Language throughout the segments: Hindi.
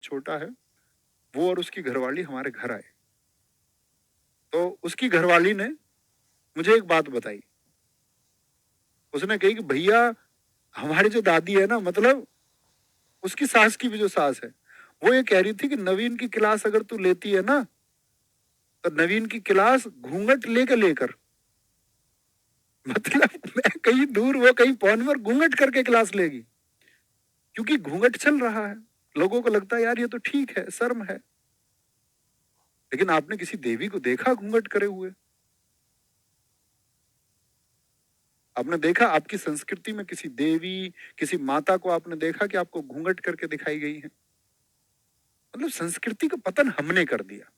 छोटा है, वो और उसकी घरवाली हमारे घर आए। तो उसकी घरवाली ने मुझे एक बात बताई। उसने कही कि भैया, हमारी जो दादी है ना, मतलब उसकी सास की भी जो सास है, वो ये कह रही थी कि नवीन की क्लास अगर तू लेती है ना, तो नवीन की क्लास घूंघट लेकर लेकर, मतलब मैं कहीं दूर, वो कहीं फोन पर घूंघट करके क्लास लेगी, क्योंकि घूंघट चल रहा है। लोगों को लगता है यार ये तो ठीक है, शर्म है। लेकिन आपने किसी देवी को देखा घूंघट करे हुए? आपने देखा आपकी संस्कृति में किसी देवी, किसी माता को आपने देखा कि आपको घूंघट करके दिखाई गई है? मतलब संस्कृति का पतन हमने कर दिया।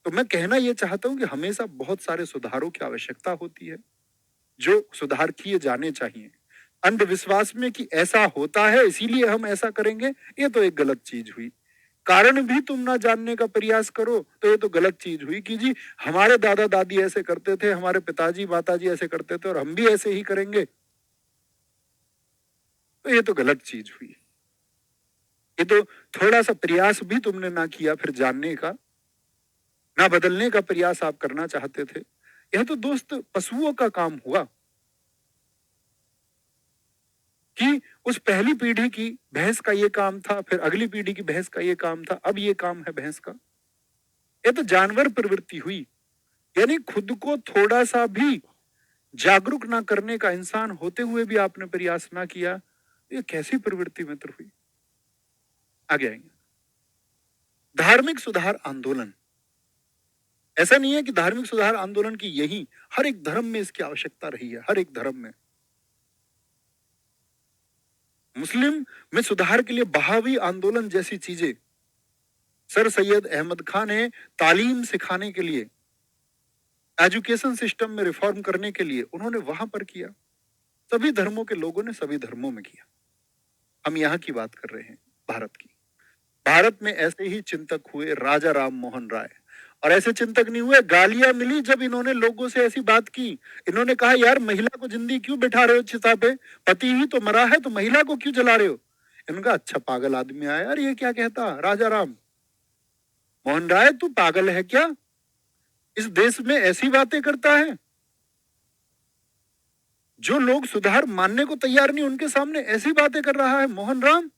तो मैं कहना यह चाहता हूं कि हमेशा बहुत सारे सुधारों की आवश्यकता होती है, जो सुधार किए जाने चाहिए। अंधविश्वास में कि ऐसा होता है इसीलिए हम ऐसा करेंगे, ये तो एक गलत चीज हुई। कारण भी तुम ना जानने का प्रयास करो, तो ये तो गलत चीज हुई कि जी हमारे दादा दादी ऐसे करते थे, हमारे पिताजी माताजी ऐसे करते थे और हम भी ऐसे ही करेंगे, तो ये तो गलत चीज हुई। ये तो थोड़ा सा प्रयास भी तुमने ना किया फिर जानने का, ना बदलने का प्रयास आप करना चाहते थे। यह तो दोस्त पशुओं का काम हुआ कि उस पहली पीढ़ी की भैंस का ये काम था, फिर अगली पीढ़ी की भैंस का ये काम था, अब ये काम है भैंस का। ये तो जानवर प्रवृत्ति हुई। यानी खुद को थोड़ा सा भी जागरूक ना करने का इंसान होते हुए भी आपने प्रयास ना किया, ये कैसी प्रवृत्ति मित्र हुई? आगे आएंगे। धार्मिक सुधार आंदोलन। ऐसा नहीं है कि धार्मिक सुधार आंदोलन की यही, हर एक धर्म में इसकी आवश्यकता रही है, हर एक धर्म में। मुस्लिम में सुधार के लिए बहावी आंदोलन जैसी चीजें सर सैयद अहमद खान ने तालीम सिखाने के लिए, एजुकेशन सिस्टम में रिफॉर्म करने के लिए उन्होंने वहां पर किया। सभी धर्मों के लोगों ने सभी धर्मों में किया। हम यहाँ की बात कर रहे हैं, भारत की। भारत में ऐसे ही चिंतक हुए राजा राम मोहन राय, और ऐसे चिंतक नहीं हुए, गालियां मिली जब इन्होंने लोगों से ऐसी बात की। इन्होंने कहा यार महिला को जिंदी क्यों बिठा रहे हो चिता पे, पति ही तो मरा है, तो महिला को क्यों जला रहे हो? इन्होंने कहा अच्छा पागल आदमी आया यार, ये क्या कहता राजा राम मोहन राय, तू पागल है क्या? इस देश में ऐसी बातें करता है? जो लोग सुधार मानने को तैयार नहीं, उनके सामने ऐसी बातें कर रहा है मोहन राम।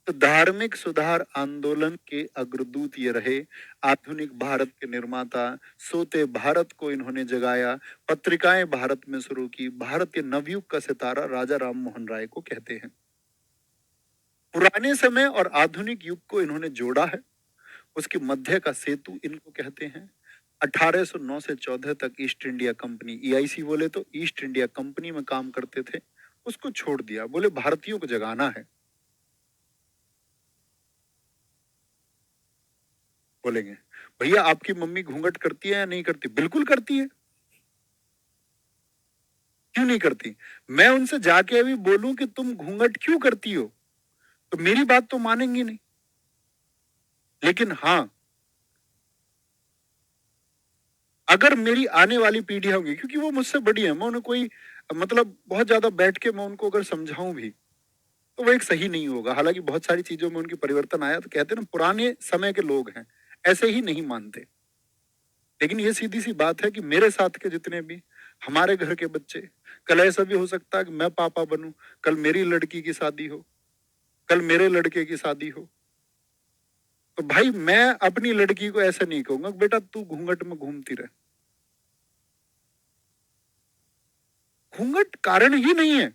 तो धार्मिक सुधार आंदोलन के अग्रदूत ये रहे, आधुनिक भारत के निर्माता। सोते भारत को इन्होंने जगाया, पत्रिकाएं भारत में शुरू की। भारत के नवयुग का सितारा राजा राम मोहन राय को कहते हैं। पुराने समय और आधुनिक युग को इन्होंने जोड़ा है, उसके मध्य का सेतु इनको कहते हैं। 1809 से 14 तक ईस्ट इंडिया कंपनी, ईआईसी बोले तो ईस्ट इंडिया कंपनी में काम करते थे, उसको छोड़ दिया, बोले भारतीयों को जगाना है। बोलेंगे भैया आपकी मम्मी घूंघट करती है या नहीं करती? बिल्कुल करती है, क्यों नहीं करती? मैं उनसे जाके अभी बोलूं कि तुम घूंघट क्यों करती हो, तो मेरी बात तो मानेंगी नहीं। लेकिन हाँ, अगर मेरी आने वाली पीढ़ी होगी, क्योंकि वो मुझसे बड़ी है, मैं उन्हें कोई मतलब बहुत ज्यादा बैठ के मैं उनको अगर समझाऊं भी, तो वो एक सही नहीं होगा। हालांकि बहुत सारी चीजों में उनकी परिवर्तन आया, तो कहते हैं ना पुराने समय के लोग हैं, ऐसे ही नहीं मानते। लेकिन ये सीधी सी बात है कि मेरे साथ के जितने भी हमारे घर के बच्चे, कल ऐसा भी हो सकता है कि मैं पापा बनूं, कल मेरी लड़की की शादी हो, कल मेरे लड़के की शादी हो, तो भाई मैं अपनी लड़की को ऐसा नहीं कहूंगा बेटा तू घूंघट में घूमती रहे। घूंघट कारण ही नहीं है,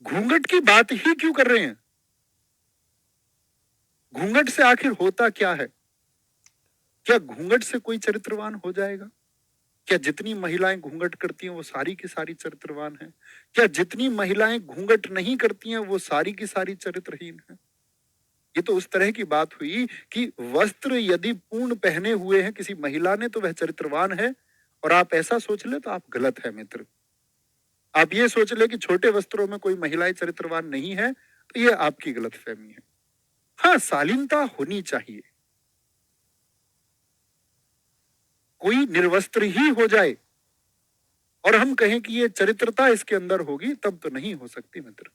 घूंघट की बात ही क्यों कर रहे हैं? घूंघट से आखिर होता क्या है? क्या घूंघट से कोई चरित्रवान हो जाएगा? क्या जितनी महिलाएं घूंघट करती हैं वो सारी की सारी चरित्रवान हैं? क्या जितनी महिलाएं घूंघट नहीं करती हैं वो सारी की सारी चरित्रहीन हैं? ये तो उस तरह की बात हुई कि वस्त्र यदि पूर्ण पहने हुए हैं किसी महिला ने तो वह चरित्रवान है, और आप ऐसा सोच ले तो आप गलत है मित्र। आप ये सोच ले कि छोटे वस्त्रों में कोई महिलाएं चरित्रवान नहीं है, तो ये आपकी गलतफहमी है। हाँ, शालीनता होनी चाहिए। कोई निर्वस्त्र ही हो जाए और हम कहें कि ये चरित्रता इसके अंदर होगी, तब तो नहीं हो सकती मित्र।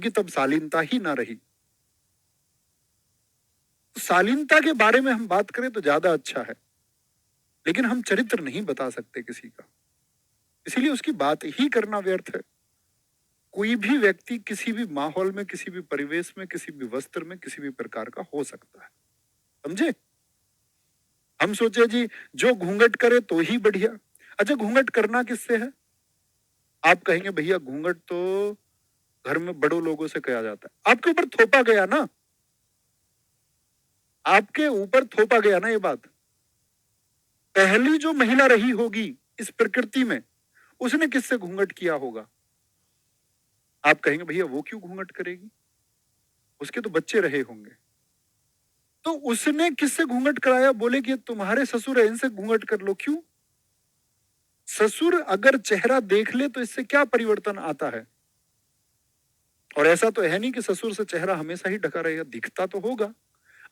क्योंकि तब शालीनता ही ना रही। तो शालीनता के बारे में हम बात करें तो ज्यादा अच्छा है, लेकिन हम चरित्र नहीं बता सकते किसी का, इसीलिए उसकी बात ही करना व्यर्थ है। कोई भी व्यक्ति किसी भी माहौल में, किसी भी परिवेश में, किसी भी वस्त्र में, किसी भी प्रकार का हो सकता है, समझे। हम सोचे जी जो घूंघट करे तो ही बढ़िया। अच्छा, घूंघट करना किससे है? आप कहेंगे भैया घूंघट तो घर में बड़ों लोगों से किया जाता है। आपके ऊपर थोपा गया ना, आपके ऊपर थोपा गया ना ये बात। पहली जो महिला रही होगी इस प्रकृति में, उसने किससे घूंघट किया होगा? आप कहेंगे भैया वो क्यों घूंघट करेगी, उसके तो बच्चे रहे होंगे। तो उसने किससे घूंघट कराया? बोले कि तुम्हारे ससुर है, इनसे घूंघट कर लो। क्यों? ससुर अगर चेहरा देख ले तो इससे क्या परिवर्तन आता है? और ऐसा तो है नहीं कि ससुर से चेहरा हमेशा ही ढका रहेगा, दिखता तो होगा।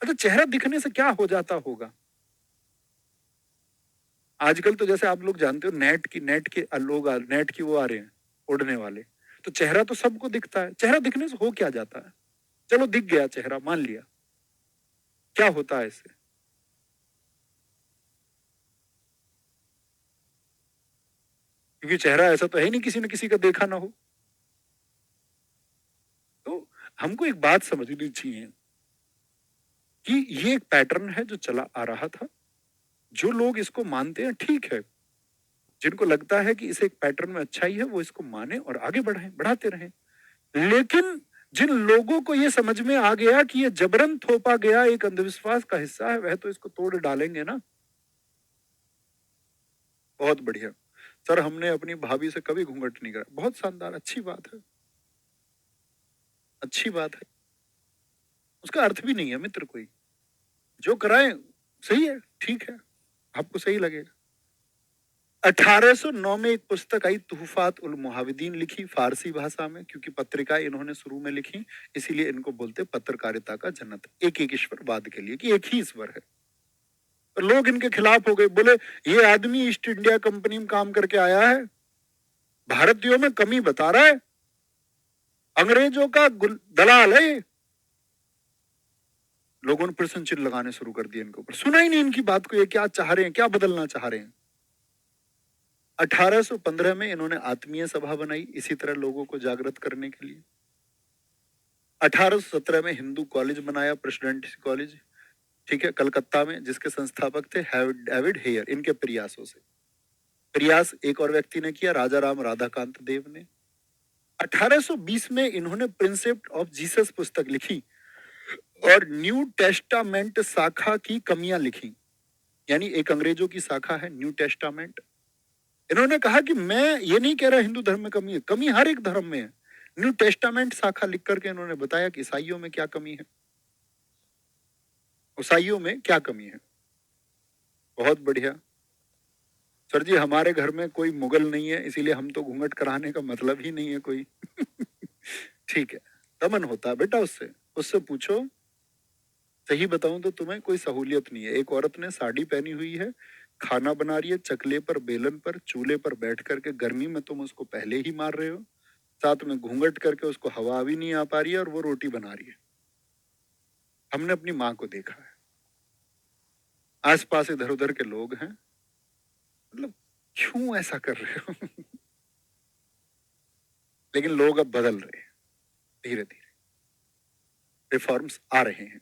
अच्छा, चेहरा दिखने से क्या हो जाता होगा? आजकल तो जैसे आप लोग जानते हो नेट के लोग नेट की वो आ रहे हैं, उड़ने वाले। तो चेहरा तो सबको दिखता है, चेहरा दिखने से हो क्या जाता है? चलो दिख गया चेहरा, मान लिया, क्या होता है इससे? क्योंकि चेहरा ऐसा तो है नहीं किसी ने किसी का देखा ना हो। तो हमको एक बात समझनी चाहिए कि ये एक पैटर्न है जो चला आ रहा था। जो लोग इसको मानते हैं ठीक है, जिनको लगता है कि इसे एक पैटर्न में अच्छाई है वो इसको माने और आगे बढ़ाएं, बढ़ाते रहें। लेकिन जिन लोगों को ये समझ में आ गया कि ये जबरन थोपा गया एक अंधविश्वास का हिस्सा है, वह तो इसको तोड़ डालेंगे ना। बहुत बढ़िया सर, हमने अपनी भाभी से कभी घूंघट नहीं करा। बहुत शानदार, अच्छी बात है, अच्छी बात है। उसका अर्थ भी नहीं है मित्र कोई, जो कराए सही है, ठीक है, आपको सही लगेगा। 1809 में एक पुस्तक आई तुहफात उल मुहाविदीन, लिखी फारसी भाषा में, क्योंकि पत्रिका इन्होंने शुरू में लिखी, इसीलिए इनको बोलते पत्रकारिता का जनक। एक एक ईश्वरवाद के लिए कि एक ही ईश्वर है। तो लोग इनके खिलाफ हो गए, बोले ये आदमी ईस्ट इंडिया कंपनी में काम करके आया है, भारतीयों में कमी बता रहा है, अंग्रेजों का दलाल है। लोगों ने प्रश्न चिन्ह लगाने शुरू कर दिए इनके ऊपर, सुना ही नहीं इनकी बात को, ये क्या चाह रहे हैं, क्या बदलना चाह रहे हैं। 1815 में इन्होंने आत्मीय सभा बनाई इसी तरह लोगों को जागृत करने के लिए। 1817 में हिंदू कॉलेज बनाया, प्रेसिडेंसी कॉलेज, ठीक है, कलकत्ता में, जिसके संस्थापक थे डेविड हेयर। इनके प्रयासों से, प्रयास एक और व्यक्ति ने किया, राजा राम राधाकांत देव ने। 1820 में इन्होंने प्रिंसेप्ट ऑफ जीसस पुस्तक लिखी और न्यू टेस्टामेंट शाखा की कमियां लिखी। यानी एक अंग्रेजों की शाखा है न्यू टेस्टामेंट। इन्होंने कहा कि मैं ये नहीं कह रहा हिंदू धर्म में कमी है, कमी हर एक धर्म में है। न्यू टेस्टामेंट शाखा लिख करके इन्होंने बताया कि ईसाइयों में क्या कमी है, ईसाइयों में क्या कमी है। बहुत बढ़िया सर जी, हमारे घर में कोई मुगल नहीं है, इसीलिए हम तो घूंघट कराने का मतलब ही नहीं है कोई। ठीक है, दमन होता है बेटा उससे, उससे पूछो। सही बताऊं तो तुम्हें कोई सहूलियत नहीं है। एक औरत ने साड़ी पहनी हुई है, खाना बना रही है, चकले पर, बेलन पर, चूल्हे पर बैठ करके, गर्मी में तुम उसको पहले ही मार रहे हो, साथ में घूंघट करके उसको हवा भी नहीं आ पा रही है और वो रोटी बना रही है। हमने अपनी माँ को देखा है, आसपास इधर उधर के लोग हैं, मतलब क्यों ऐसा कर रहे हो? लेकिन लोग अब बदल रहे हैं, धीरे धीरे रिफॉर्म्स आ रहे हैं।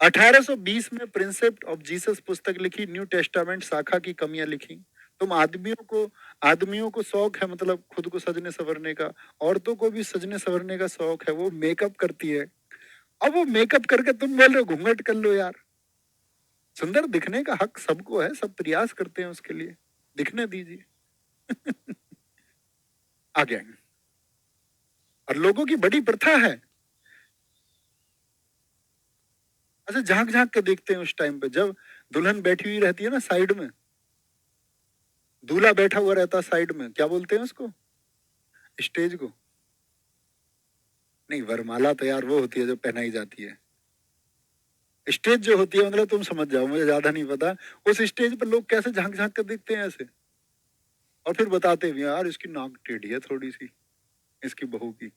1820 में प्रिंसेप्ट ऑफ जीसस पुस्तक लिखी, न्यू टेस्टामेंट शाखा की कमियां लिखी। तुम आदमियों को शौक है मतलब खुद को सजने संवरने का, औरतों को भी सजने संवरने का शौक है, वो मेकअप करती है। अब वो मेकअप करके तुम बोल रहे हो घूंघट कर लो यार। सुंदर दिखने का हक सबको है, सब प्रयास करते हैं उसके लिए, दिखने दीजिए। आ गया। और लोगों की बड़ी प्रथा है, अच्छा झांक झांक के देखते हैं उस टाइम पे, जब दुल्हन बैठी हुई रहती है ना साइड में, दूल्हा बैठा हुआ रहता है साइड में, क्या बोलते हैं उसको? स्टेज को नहीं, वरमाला तो यार वो होती है जो पहनाई जाती है। स्टेज जो होती है मतलब तुम समझ जाओ, मुझे ज्यादा नहीं पता। उस स्टेज पर लोग कैसे झांक झांक कर देखते हैं ऐसे, और फिर बताते भी यार इसकी नाक टेढ़ी है थोड़ी सी, इसकी बहू की।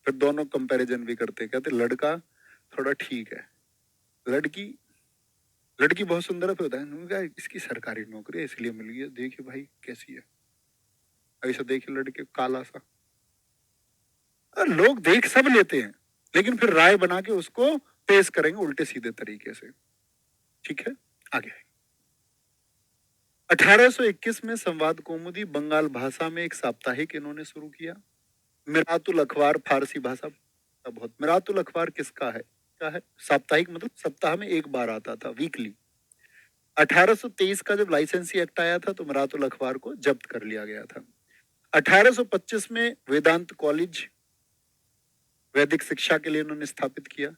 फिर दोनों कंपैरिजन भी करते, कहते लड़का थोड़ा ठीक है, लड़की लड़की बहुत सुंदर है, फिर होता है मैंने कहा, इसकी सरकारी नौकरी है इसलिए मिल गई। देखिए भाई कैसी है, ऐसा देखिए लड़के काला सा। लोग देख सब लेते हैं, लेकिन फिर राय बना के उसको पेश करेंगे उल्टे सीधे तरीके से। ठीक है, आगे 1821 में संवाद कौमुदी बंगाल भाषा में एक साप्ताहिक इन्होंने शुरू किया। मिरातुल अखबार फारसी भाषा का बहुत। मिरातुल अखबार किसका है, क्या है? साप्ताहिक मतलब सप्ताह में एक बार आता था, वीकली। 1823 का जब लाइसेंसी एक्ट आया था तो मिरातुल अखबार को जब्त कर लिया गया था। 1825 में वेदांत कॉलेज वैदिक शिक्षा के लिए इन्होंने स्थापित किया,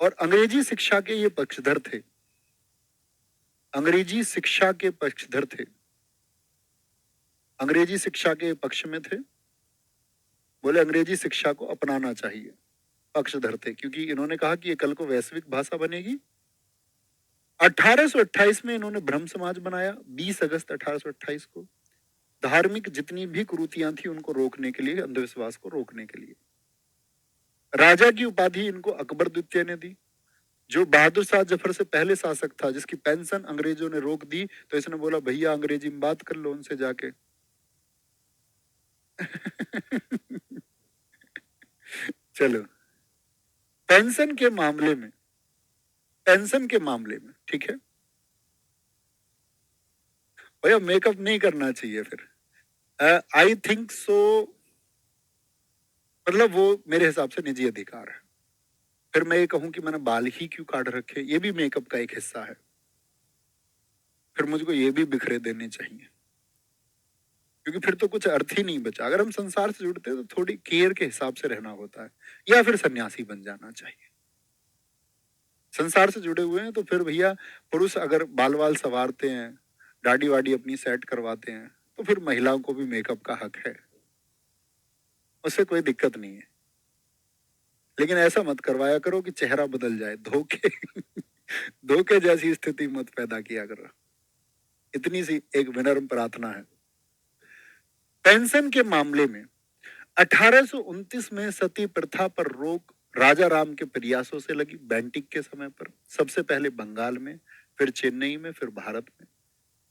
और अंग्रेजी शिक्षा के ये पक्षधर थे, अंग्रेजी शिक्षा के पक्षधर थे, अंग्रेजी शिक्षा के पक्ष में थे, बोले अंग्रेजी शिक्षा को अपनाना चाहिए, पक्षधर थे, क्योंकि इन्होंने कहा कि ये कल को वैश्विक भाषा बनेगी। 1828 में इन्होंने ब्रह्म समाज बनाया, 20 अगस्त 1828 को। धार्मिक जितनी भी कुरीतियां थी उनको रोकने के लिए, अंधविश्वास को रोकने के लिए। राजा की उपाधि इनको अकबर द्वितीय ने दी, जो बहादुर शाह जफर से पहले शासक था, जिसकी पेंशन अंग्रेजों ने रोक दी, तो इसने बोला भैया अंग्रेजी में बात कर लो उनसे जाके। चलो, पेंशन के मामले में, पेंशन के मामले में, ठीक है भैया, मेकअप नहीं करना चाहिए फिर। आई थिंक सो, मतलब वो मेरे हिसाब से निजी अधिकार है। फिर मैं ये कहूं कि मैंने बाल ही क्यों काट रखे, ये भी मेकअप का एक हिस्सा है। फिर मुझको ये भी बिखरे देने चाहिए, क्योंकि फिर तो कुछ अर्थ ही नहीं बचा। अगर हम संसार से जुड़ते हैं तो थोड़ी केयर के हिसाब से रहना होता है, या फिर सन्यासी बन जाना चाहिए। संसार से जुड़े हुए हैं तो फिर भैया, पुरुष अगर बाल वाल संवारते हैं, दाढ़ी वाड़ी अपनी सेट करवाते हैं, तो फिर महिलाओं को भी मेकअप का हक है, उससे कोई दिक्कत नहीं है। लेकिन ऐसा मत करवाया करो कि चेहरा बदल जाए, धोखे धोखे जैसी स्थिति मत पैदा किया करो। इतनी सी एक विनम्र प्रार्थना है। पेंशन के मामले में 1829 में सती प्रथा पर रोक राजा राम के प्रयासों से लगी, बेंटिक के समय पर, सबसे पहले बंगाल में, फिर चेन्नई में, फिर भारत में।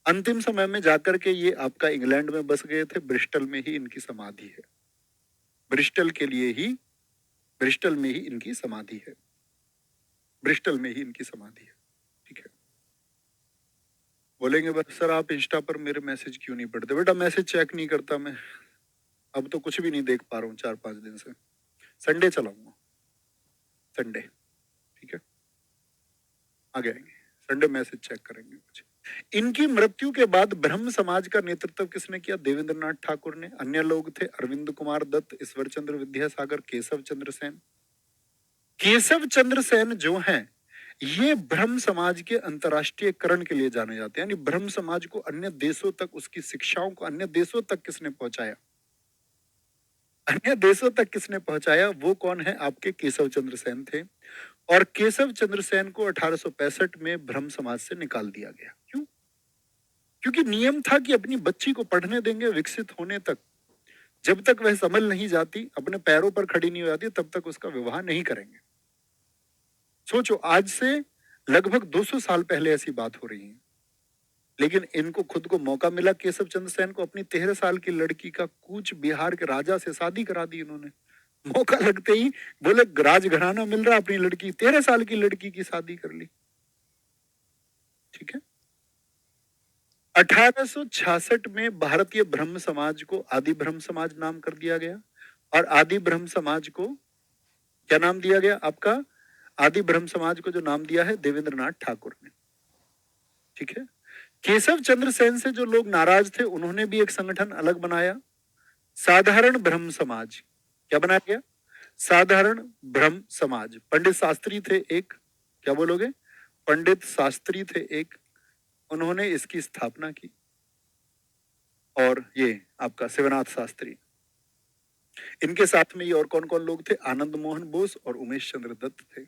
अंतिम समय में जाकर के ये आपका इंग्लैंड में बस गए थे, ब्रिस्टल में ही इनकी समाधि है, ब्रिस्टल के लिए ही, ब्रिस्टल में ही इनकी समाधि है, ब्रिस्टल में ही इनकी समाधि है। ठीक है, बोलेंगे बस सर आप इंस्टा पर मेरे मैसेज क्यों नहीं पढ़ते? बेटा मैसेज चेक नहीं करता मैं, अब तो कुछ भी नहीं देख पा रहा हूँ 4-5 दिन से। संडे चलाऊंगा, संडे, ठीक है, आगे आएंगे, संडे मैसेज चेक करेंगे कुछ। इनकी मृत्यु के बाद ब्रह्म समाज का नेतृत्व किसने किया? देवेंद्रनाथ ठाकुर ने। अन्य लोग थे अरविंद कुमार दत्त, ईश्वर चंद्र विद्यासागर, केशव चंद्र सेन। केशव चंद्र सेन जो हैं, ये ब्रह्म समाज के अंतरराष्ट्रीयकरण के लिए जाने जाते हैं, यानी ब्रह्म समाज को अन्य देशों तक, उसकी शिक्षाओं को अन्य देशों तक किसने पहुंचाया? अन्य देशों तक किसने पहुंचाया? वो कौन है? आपके केशव चंद्र सेन थे। और केशव चंद्र सेन को 1865 में ब्रह्म समाज से निकाल दिया गया। क्यों? क्योंकि नियम था कि अपनी बच्ची को पढ़ने देंगे विकसित होने तक, जब तक वह संभल नहीं जाती, अपने पैरों पर खड़ी नहीं हो जाती, तब तक उसका विवाह नहीं करेंगे। सोचो, आज से लगभग 200 साल पहले ऐसी बात हो रही है, लेकिन इनको खुद को मौका मिला, केशव चंद्र सेन को, अपनी 13 साल की लड़की का कूच बिहार के राजा से शादी करा दी इन्होंने। मौका लगते ही बोले राजघराना मिल रहा, अपनी लड़की, 13 साल की लड़की की शादी कर ली। ठीक है, 1866 में भारतीय ब्रह्म समाज को आदि ब्रह्म समाज नाम कर दिया गया, और आदि ब्रह्म समाज को क्या नाम दिया गया? आपका आदि ब्रह्म समाज को जो नाम दिया है देवेंद्रनाथ ठाकुर ने। ठीक है, केशव चंद्र सेन से जो लोग नाराज थे, उन्होंने भी एक संगठन अलग बनाया, साधारण ब्रह्म समाज। क्या बनाया गया? साधारण ब्रह्म समाज। पंडित शास्त्री थे एक, क्या बोलोगे? पंडित शास्त्री थे एक, उन्होंने इसकी स्थापना की। और ये आपका शिवनाथ शास्त्री, इनके साथ में ये और कौन कौन लोग थे? आनंद मोहन बोस और उमेश चंद्र दत्त थे।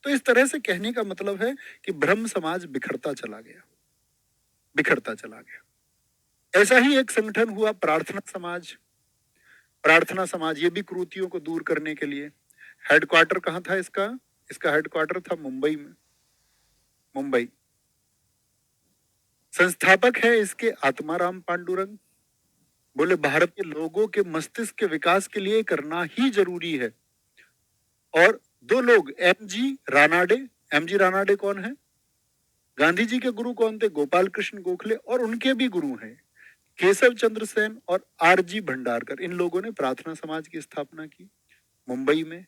तो इस तरह से कहने का मतलब है कि ब्रह्म समाज बिखरता चला गया, बिखरता चला गया। ऐसा ही एक संगठन हुआ प्रार्थना समाज। प्रार्थना समाज, ये भी कुरीतियों को दूर करने के लिए, हेडक्वार्टर कहाँ था इसका? इसका हेडक्वार्टर था मुंबई में, मुंबई। संस्थापक है इसके आत्माराम पांडुरंग। बोले भारत के लोगों के मस्तिष्क के विकास के लिए करना ही जरूरी है। और दो लोग, एमजी रानाडे। एमजी रानाडे कौन है? गांधी जी के गुरु कौन थे? गोपाल कृष्ण गोखले। और उनके भी गुरु हैं केशव चंद्र सेन और आरजी भंडारकर। इन लोगों ने प्रार्थना समाज की स्थापना की मुंबई में।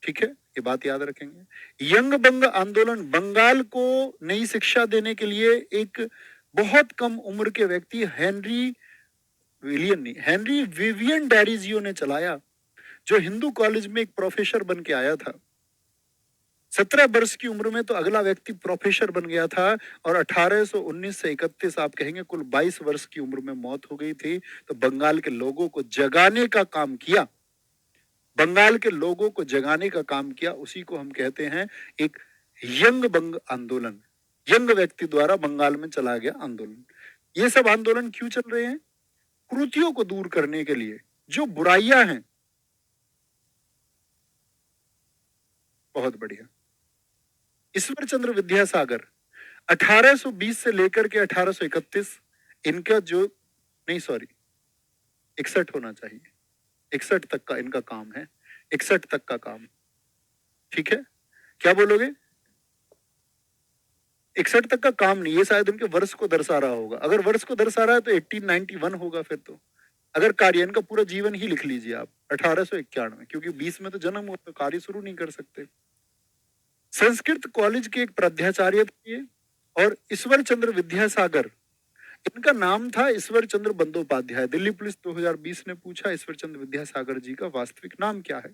ठीक है, ये बात याद रखेंगे। यंग बंग आंदोलन, बंगाल को नई शिक्षा देने के लिए एक बहुत कम उम्र के व्यक्ति हेनरी विवियन डैरिजियो ने चलाया, जो हिंदू कॉलेज में एक प्रोफेसर बन के आया था। 17 वर्ष की उम्र में तो अगला व्यक्ति प्रोफेसर बन गया था। और 1819 से 31 आप कहेंगे कुल 22 वर्ष की उम्र में मौत हो गई थी। तो बंगाल के लोगों को जगाने का काम किया, बंगाल के लोगों को जगाने का काम किया। उसी को हम कहते हैं एक यंग बंग आंदोलन। यंग व्यक्ति द्वारा बंगाल में चला गया आंदोलन। ये सब आंदोलन क्यों चल रहे हैं? कुरीतियों को दूर करने के लिए, जो बुराइयां हैं। बहुत बढ़िया। ईश्वर चंद्र विद्यासागर 1820 से लेकर के 1831, इनका जो, नहीं सॉरी, 61 होना चाहिए, 61 तक का इनका काम है, 61 तक का काम। ठीक है, क्या बोलोगे? 61 तक का काम नहीं, ये शायद इनके वर्ष को दर्शा रहा होगा। अगर वर्ष को दर्शा रहा है तो 1891 होगा फिर तो। अगर कार्य, इनका पूरा जीवन ही लिख लीजिए आप, 1891, क्योंकि 20 में तो जन्म हुआ तो कार्य शुरू नहीं कर सकते। संस्कृत कॉलेज के एक प्राध्याचार्य थे और ईश्वर चंद्र विद्यासागर, इनका नाम था ईश्वर चंद्र बंदोपाध्याय। दिल्ली पुलिस 2020 ने पूछा ईश्वर चंद्र विद्यासागर जी का वास्तविक नाम क्या है?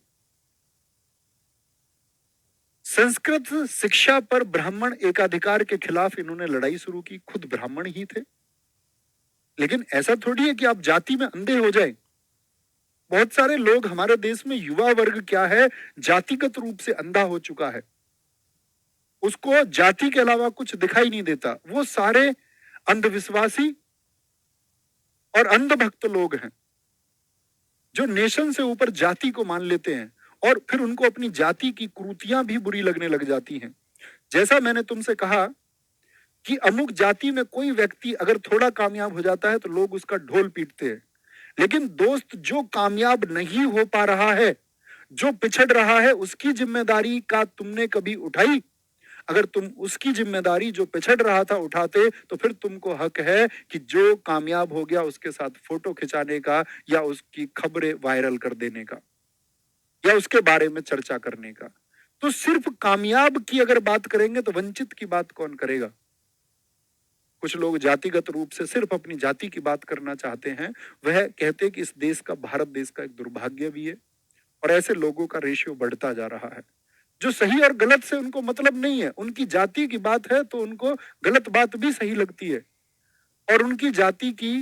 संस्कृत शिक्षा पर ब्राह्मण एकाधिकार के खिलाफ इन्होंने लड़ाई शुरू की, खुद ब्राह्मण ही थे। लेकिन ऐसा थोड़ी है कि आप जाति में अंधे हो जाएं। बहुत सारे लोग हमारे देश में, युवा वर्ग क्या है, जातिगत रूप से अंधा हो चुका है। उसको जाति के अलावा कुछ दिखाई नहीं देता। वो सारे अंधविश्वासी और अंधभक्त लोग हैं जो नेशन से ऊपर जाति को मान लेते हैं और फिर उनको अपनी जाति की कुरीतियां भी बुरी लगने लग जाती हैं। जैसा मैंने तुमसे कहा कि अमुक जाति में कोई व्यक्ति अगर थोड़ा कामयाब हो जाता है तो लोग उसका ढोल पीटते हैं। लेकिन दोस्त, जो कामयाब नहीं हो पा रहा है, जो पिछड़ रहा है, उसकी जिम्मेदारी का तुमने कभी उठाई? अगर तुम उसकी जिम्मेदारी, जो पिछड़ रहा था, उठाते तो फिर तुमको हक है कि जो कामयाब हो गया उसके साथ फोटो खिंचाने का, या उसकी खबरें वायरल कर देने का, या उसके बारे में चर्चा करने का। तो सिर्फ कामयाब की अगर बात करेंगे तो वंचित की बात कौन करेगा? कुछ लोग जातिगत रूप से सिर्फ अपनी जाति की बात करना चाहते हैं। वह कहते हैं कि इस देश का, भारत देश का एक दुर्भाग्य भी है। और ऐसे लोगों का रेशियो बढ़ता जा रहा है। जो सही और गलत से उनको मतलब नहीं है, उनकी जाति की बात है तो उनको गलत बात भी सही लगती है, और उनकी जाति की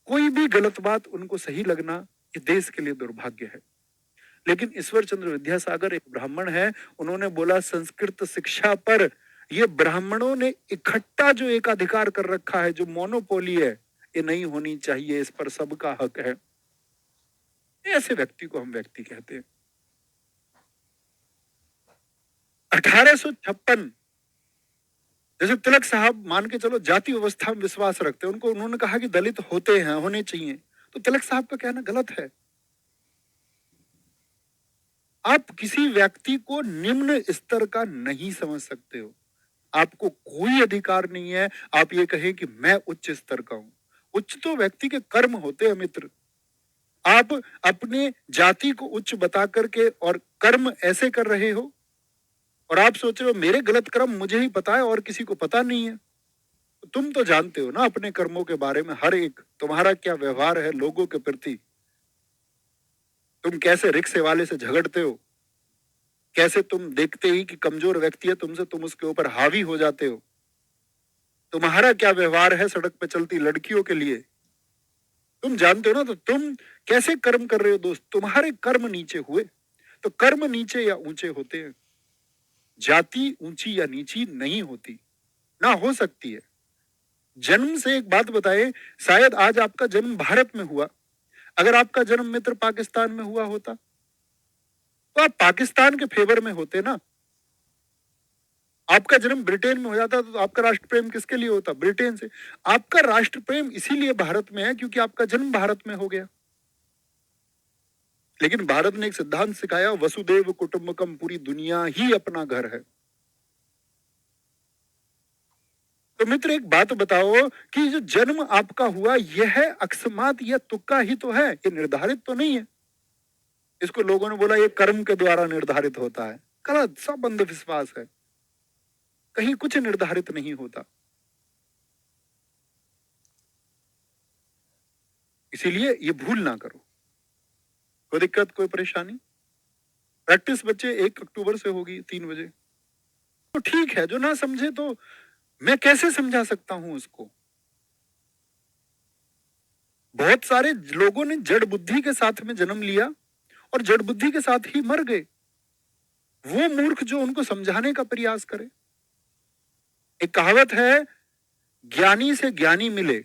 कोई भी गलत बात उनको सही लगना, ये देश के लिए दुर्भाग्य है। लेकिन ईश्वर चंद्र विद्यासागर एक ब्राह्मण है। उन्होंने बोला संस्कृत शिक्षा पर ये ब्राह्मणों ने इकट्ठा जो एकाधिकार कर रखा है, जो मोनोपोली है, ये नहीं होनी चाहिए, इस पर सबका हक है। ऐसे व्यक्ति को हम व्यक्ति कहते हैं। 1856, जैसे तिलक साहब मान के चलो जाति व्यवस्था में विश्वास रखते हैं, उनको उन्होंने कहा कि दलित होते हैं, होने चाहिए, तो तिलक साहब का कहना गलत है। आप किसी व्यक्ति को निम्न स्तर का नहीं समझ सकते हो। आपको कोई अधिकार नहीं है आप ये कहें कि मैं उच्च स्तर का हूं। उच्च तो व्यक्ति के कर्म होते हैं मित्र। आप अपने जाति को उच्च बता करके और कर्म ऐसे कर रहे हो, और आप सोच रहे हो मेरे गलत कर्म मुझे ही पता है और किसी को पता नहीं है। तुम तो जानते हो ना अपने कर्मों के बारे में, हर एक तुम्हारा क्या व्यवहार है लोगों के प्रति। तुम कैसे रिक्शे वाले से झगड़ते हो, कैसे तुम देखते ही कि कमजोर व्यक्ति है तुमसे, तुम उसके ऊपर हावी हो जाते हो। तुम्हारा क्या व्यवहार है सड़क पे चलती लड़कियों के लिए, तुम जानते हो ना। तो तुम कैसे कर्म कर रहे हो दोस्त, तुम्हारे कर्म नीचे हुए। तो कर्म नीचे या ऊंचे होते हैं, जाति ऊंची या नीची नहीं होती, ना हो सकती है। जन्म से एक बात बताए, शायद आज आपका जन्म भारत में हुआ, अगर आपका जन्म मित्र पाकिस्तान में हुआ होता तो आप पाकिस्तान के फेवर में होते ना। आपका जन्म ब्रिटेन में हो जाता तो आपका राष्ट्र प्रेम किसके लिए होता? ब्रिटेन से। आपका राष्ट्र प्रेम इसीलिए भारत में है क्योंकि आपका जन्म भारत में हो गया। लेकिन भारत ने एक सिद्धांत सिखाया, वसुदेव कुटुंबकम, पूरी दुनिया ही अपना घर है। तो मित्र एक बात बताओ कि जो जन्म आपका हुआ यह अकस्मात या तुक्का ही तो है, ये निर्धारित तो नहीं है। इसको लोगों ने बोला ये कर्म के द्वारा निर्धारित होता है। गलत, सब अंधविश्वास है। कहीं कुछ निर्धारित नहीं होता। इसीलिए ये भूल ना करो। कोई दिक्कत, कोई परेशानी? प्रैक्टिस बच्चे 1 अक्टूबर से होगी 3 बजे। तो ठीक है, जो ना समझे तो मैं कैसे समझा सकता हूं उसको? बहुत सारे लोगों ने जड़ बुद्धि के साथ में जन्म लिया और जड़ बुद्धि के साथ ही मर गए। वो मूर्ख जो उनको समझाने का प्रयास करे। एक कहावत है, ज्ञानी से ज्ञानी मिले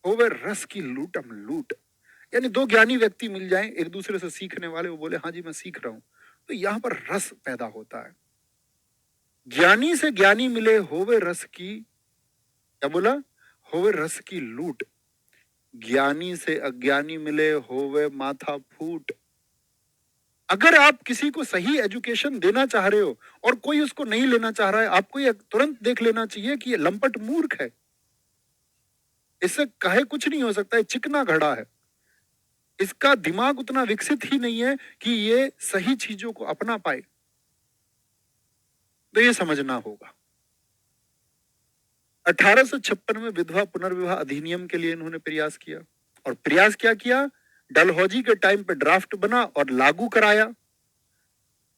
होवे रस की लूटम लूट। यानी दो ज्ञानी व्यक्ति मिल जाएं एक दूसरे से सीखने वाले, वो बोले हाँ जी मैं सीख रहा हूं, तो यहां पर रस पैदा होता है। ज्ञानी से ज्ञानी मिले होवे रस की, क्या बोला? होवे रस की लूट। ज्ञानी से अज्ञानी मिले होवे माथा फूट। अगर आप किसी को सही एजुकेशन देना चाह रहे हो और कोई उसको नहीं लेना चाह रहा है, आपको ये तुरंत देख लेना चाहिए कि ये लंपट मूर्ख है। इससे कहे कुछ नहीं हो सकता है, चिकना घड़ा है। इसका दिमाग उतना विकसित ही नहीं है कि ये सही चीजों को अपना पाए। तो ये समझना होगा। 1856 में विधवा पुनर्विवाह अधिनियम के लिए इन्होंने प्रयास किया। और प्रयास क्या किया? डलहौजी के टाइम पे ड्राफ्ट बना और लागू कराया।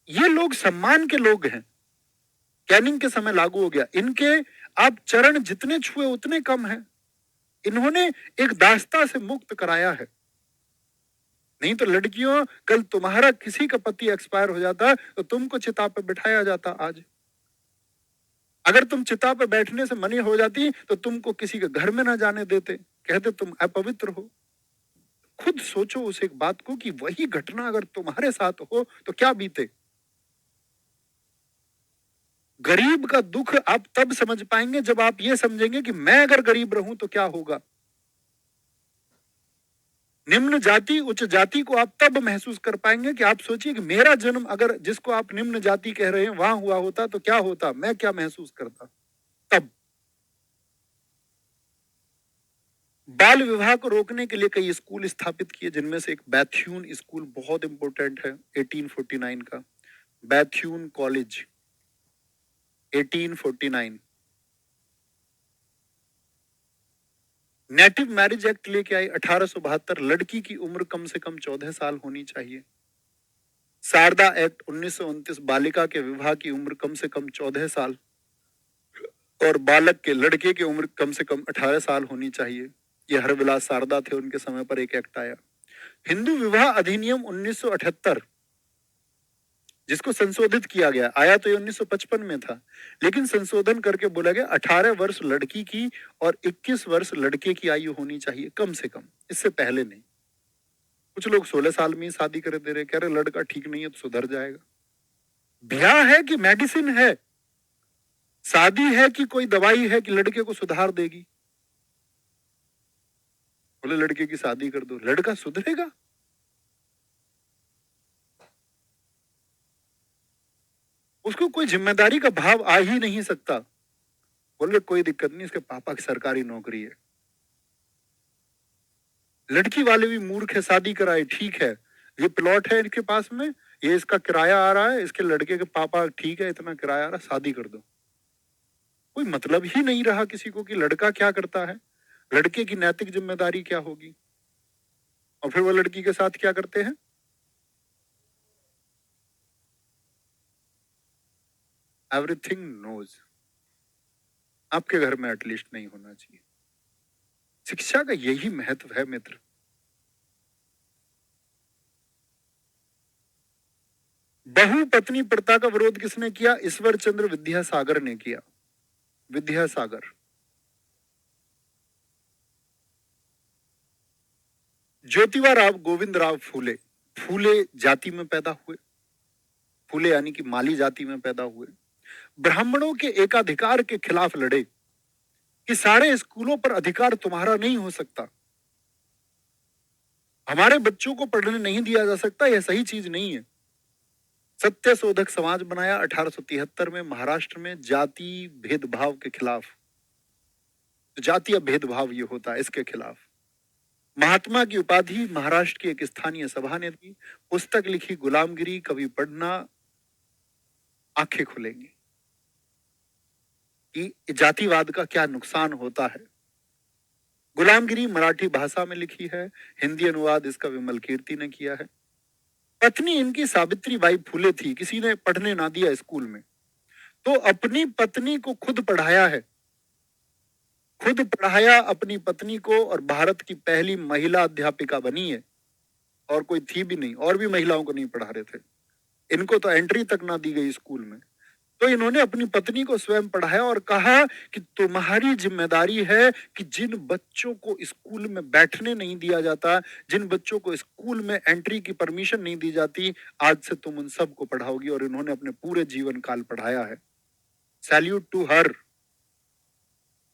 ये लोग सम्मान के लोग हैं। कैनिंग के समय लागू हो गया। इनके आप चरण जितने छुए उतने कम हैं। इन्होंने एक दास्ता से मुक्त कराया है। नहीं तो लड़कियों, कल तुम्हारा किसी का पति एक्सपायर हो जाता तो तुमको चिता पे बिठाया जाता। आज अगर तुम चिता पे बैठने से मनी हो जाती तो तुमको किसी के घर में ना जाने देते, कहते तुम अपवित्र हो। खुद सोचो उस एक बात को कि वही घटना अगर तुम्हारे साथ हो तो क्या बीते। गरीब का दुख आप तब समझ पाएंगे जब आप ये समझेंगे कि मैं अगर गरीब रहूं तो क्या होगा। निम्न जाति उच्च जाति को आप तब महसूस कर पाएंगे कि आप सोचिए कि मेरा जन्म अगर जिसको आप निम्न जाति कह रहे हैं वहां हुआ होता तो क्या होता, मैं क्या महसूस करता। तब बाल विवाह को रोकने के लिए कई स्कूल स्थापित किए, जिनमें से एक बैथ्यून स्कूल बहुत इंपॉर्टेंट है 1849 का। Bethune college 1849। Native marriage act लेके आई 1872। लड़की की उम्र कम से कम 14 साल होनी चाहिए। शारदा एक्ट 1929। बालिका के विवाह की उम्र कम से कम 14 साल और बालक के, लड़के की उम्र कम से कम 18 साल होनी चाहिए। ये हरविलास शारदा थे, उनके समय पर एक एक्ट आया। हिंदू विवाह अधिनियम 1978, जिसको संशोधित किया गया, आया तो ये 1955 में था, लेकिन संशोधन करके बोला गया 18 वर्ष लड़की की और 21 वर्ष लड़के की आयु होनी चाहिए कम से कम, इससे पहले नहीं। कुछ लोग 16 साल में ही शादी कर दे रहे, कह रहे लड़का ठीक नहीं है तो सुधर जाएगा। ब्याह है कि मेडिसिन है? शादी है कि कोई दवाई है कि लड़के को सुधार देगी? बोले लड़के की शादी कर दो, लड़का सुधरेगा? उसको कोई जिम्मेदारी का भाव आ ही नहीं सकता। बोले कोई दिक्कत नहीं, इसके पापा की सरकारी नौकरी है। लड़की वाले भी मूर्ख है, शादी कराए, ठीक है, ये प्लॉट है इनके पास में, ये इसका किराया आ रहा है, इसके लड़के के पापा ठीक है इतना किराया आ रहा है, शादी कर दो। कोई मतलब ही नहीं रहा किसी को कि लड़का क्या करता है, लड़के की नैतिक जिम्मेदारी क्या होगी। और फिर वो लड़की के साथ क्या करते हैं? Everything knows. आपके घर में एटलीस्ट नहीं होना चाहिए। शिक्षा का यही महत्व है मित्र। बहु पत्नी प्रथा का विरोध किसने किया? ईश्वर चंद्र विद्यासागर ने किया। विद्यासागर। ज्योतिबा राव गोविंद राव फूले। फूले जाति में पैदा हुए। फूले यानी कि माली जाति में पैदा हुए, ब्राह्मणों के एकाधिकार के खिलाफ लड़े कि सारे स्कूलों पर अधिकार तुम्हारा नहीं हो सकता, हमारे बच्चों को पढ़ने नहीं दिया जा सकता, यह सही चीज नहीं है। सत्य शोधक समाज बनाया 1873 में महाराष्ट्र में जाति भेदभाव के खिलाफ। जातीय भेदभाव ये होता है, इसके खिलाफ महात्मा की उपाधि महाराष्ट्र की एक स्थानीय सभा ने दी। पुस्तक लिखी गुलामगिरी, कभी पढ़ना आंखें खुलेंगी कि जातिवाद का क्या नुकसान होता है। गुलामगिरी मराठी भाषा में लिखी है, हिंदी अनुवाद इसका विमल कीर्ति ने किया है। पत्नी इनकी सावित्री बाई फुले थी, किसी ने पढ़ने ना दिया स्कूल में, तो अपनी पत्नी को खुद पढ़ाया है, खुद पढ़ाया अपनी पत्नी को, और भारत की पहली महिला अध्यापिका बनी है। और कोई थी भी नहीं, और भी महिलाओं को नहीं पढ़ा रहे थे, इनको तो एंट्री तक ना दी गई स्कूल में। तो इन्होंने अपनी पत्नी को स्वयं पढ़ाया और कहा कि तुम्हारी जिम्मेदारी है कि जिन बच्चों को स्कूल में बैठने नहीं दिया जाता, जिन बच्चों को स्कूल में एंट्री की परमिशन नहीं दी जाती, आज से तुम उन सबको पढ़ाओगी। और इन्होंने अपने पूरे जीवन काल पढ़ाया है। Salute to her.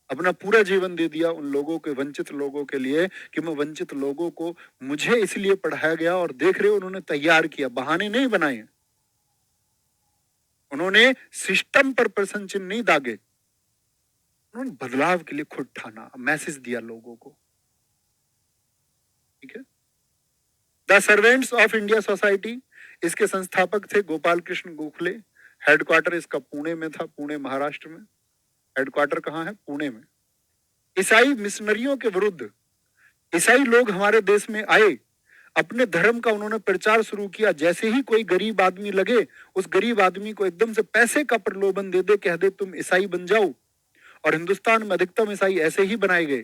अपना पूरा जीवन दे दिया उन लोगों के, वंचित लोगों के लिए, कि मैं वंचित लोगों को, मुझे इसलिए पढ़ाया गया। और देख रहे हो उन्होंने तैयार किया, बहाने नहीं बनाए, उन्होंने सिस्टम पर प्रश्न चिन्ह नहीं दागे, उन्होंने बदलाव के लिए खुद ठाना, मैसेज दिया लोगों को। ठीक है। The servants of India society, इसके संस्थापक थे गोपाल कृष्ण गोखले। हेडक्वार्टर इसका पुणे में था, पुणे महाराष्ट्र में। हेडक्वार्टर कहाँ है? पुणे में। ईसाई मिशनरियों के विरुद्ध, ईसाई लोग हमारे देश में आए, अपने धर्म का उन्होंने प्रचार शुरू किया। जैसे ही कोई गरीब आदमी लगे, उस गरीब आदमी को एकदम से पैसे का प्रलोभन दे दे, कह दे तुम ईसाई बन जाओ। और हिंदुस्तान में अधिकतम ईसाई ऐसे ही बनाए गए।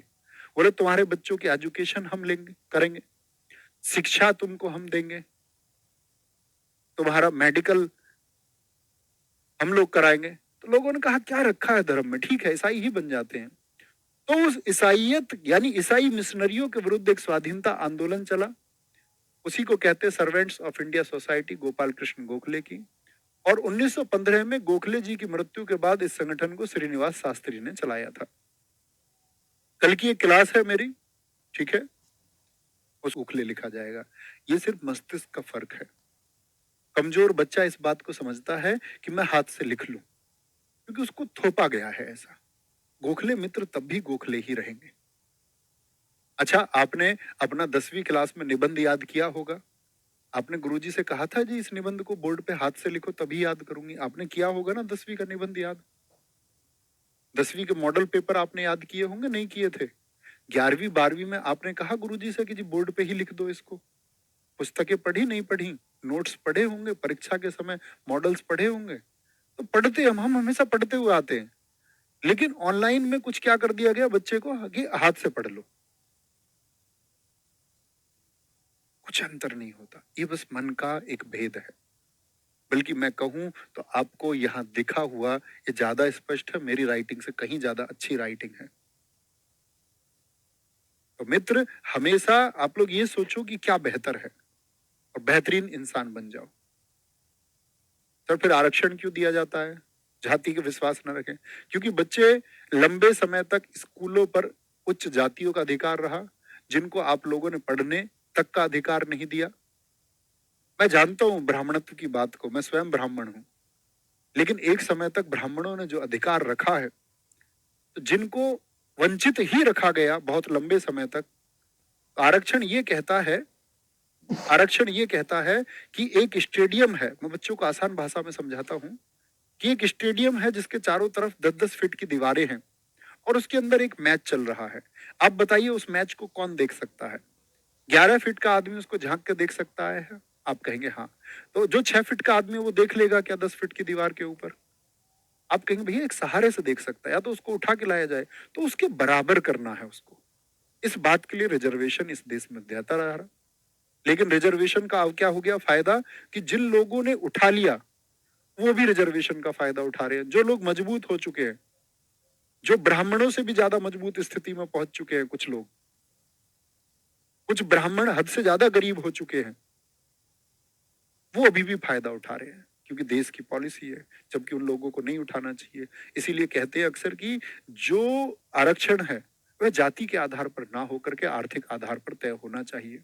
बोले तुम्हारे बच्चों की एजुकेशन हम लेंगे, करेंगे, शिक्षा तुमको हम देंगे, तुम्हारा मेडिकल हम लोग कराएंगे। तो लोगों ने कहा क्या रखा है धर्म में, ठीक है ईसाई ही बन जाते हैं। तो उस ईसाइयत यानी ईसाई मिशनरियों के विरुद्ध एक स्वाधीनता आंदोलन चला। उसी को कहते हैं servants of India society, Gopal Krishna Gokhale की। और 1915 में गोखले जी की मृत्यु के बाद इस संगठन को श्रीनिवास शास्त्री ने चलाया था। कल की एक क्लास है मेरी, ठीक है, उस गोखले लिखा जाएगा। ये सिर्फ मस्तिष्क का फर्क है। कमजोर बच्चा इस बात को समझता है कि मैं हाथ से लिख लूं, क्योंकि उसको थोपा गया है ऐसा। गोखले मित्र तब भी गोखले ही रहेंगे। अच्छा, आपने अपना 10वीं क्लास में निबंध याद किया होगा। आपने गुरुजी से कहा था जी इस निबंध को बोर्ड पे हाथ से लिखो तभी याद करूंगी। आपने किया होगा ना 10वीं का निबंध याद। 10वीं के मॉडल पेपर आपने याद किए होंगे, नहीं किए थे। 11वीं 12वीं में आपने कहा गुरुजी से कि जी बोर्ड पे ही लिख दो इसको। पुस्तकें पढ़ी नहीं पढ़ी, नोट्स पढ़े होंगे, परीक्षा के समय मॉडल्स पढ़े होंगे। तो पढ़ते हम हमेशा पढ़ते हुए आते हैं। लेकिन ऑनलाइन में कुछ क्या कर दिया गया बच्चे को कि हाथ से पढ़ लो। कुछ अंतर नहीं होता, ये बस मन का एक भेद है। बल्कि मैं कहूं तो आपको यहां दिखा हुआ ये ज्यादा स्पष्ट है, मेरी राइटिंग से कहीं ज्यादा अच्छी राइटिंग है। तो मित्र, हमेशा आप लोग ये सोचो कि क्या बेहतर है और बेहतरीन इंसान बन जाओ। तो फिर आरक्षण क्यों दिया जाता है? जाति के विश्वास न रखें, क्योंकि बच्चे लंबे समय तक स्कूलों पर उच्च जातियों का अधिकार रहा, जिनको आप लोगों ने पढ़ने तक का अधिकार नहीं दिया। मैं जानता हूं ब्राह्मणत्व की बात को, मैं स्वयं ब्राह्मण हूं, लेकिन एक समय तक ब्राह्मणों ने जो अधिकार रखा है, तो जिनको वंचित ही रखा गया बहुत लंबे समय तक। आरक्षण ये कहता है, आरक्षण ये कहता है कि एक स्टेडियम है, मैं बच्चों को आसान भाषा में समझाता हूं कि एक स्टेडियम है जिसके चारों तरफ 10-10 फीट की दीवारें हैं और उसके अंदर एक मैच चल रहा है। आप बताइए उस मैच को कौन देख सकता है? 11 फीट का आदमी उसको झांक के देख सकता है? आप कहेंगे हाँ। तो जो 6 फीट का आदमी वो देख लेगा क्या 10 फीट की दीवार के ऊपर? आप कहेंगे भैया एक सहारे से देख सकता है, या तो उसको उठा के लाया जाए। तो उसके बराबर करना है उसको। इस बात के लिए रिजर्वेशन इस देश में देता रहा। लेकिन रिजर्वेशन का अब क्या हो गया फायदा कि जिन लोगों ने उठा लिया वो भी रिजर्वेशन का फायदा उठा रहे हैं। जो लोग मजबूत हो चुके हैं, जो ब्राह्मणों से भी ज्यादा मजबूत स्थिति में पहुंच चुके हैं, कुछ लोग, कुछ ब्राह्मण हद से ज्यादा गरीब हो चुके हैं, वो अभी भी फायदा उठा रहे हैं। क्योंकि देश की पॉलिसी है, जबकि उन लोगों को नहीं उठाना चाहिए। इसीलिए कहते हैं अक्सर कि जो आरक्षण है वह जाति के आधार पर ना होकर के आर्थिक आधार पर तय होना चाहिए।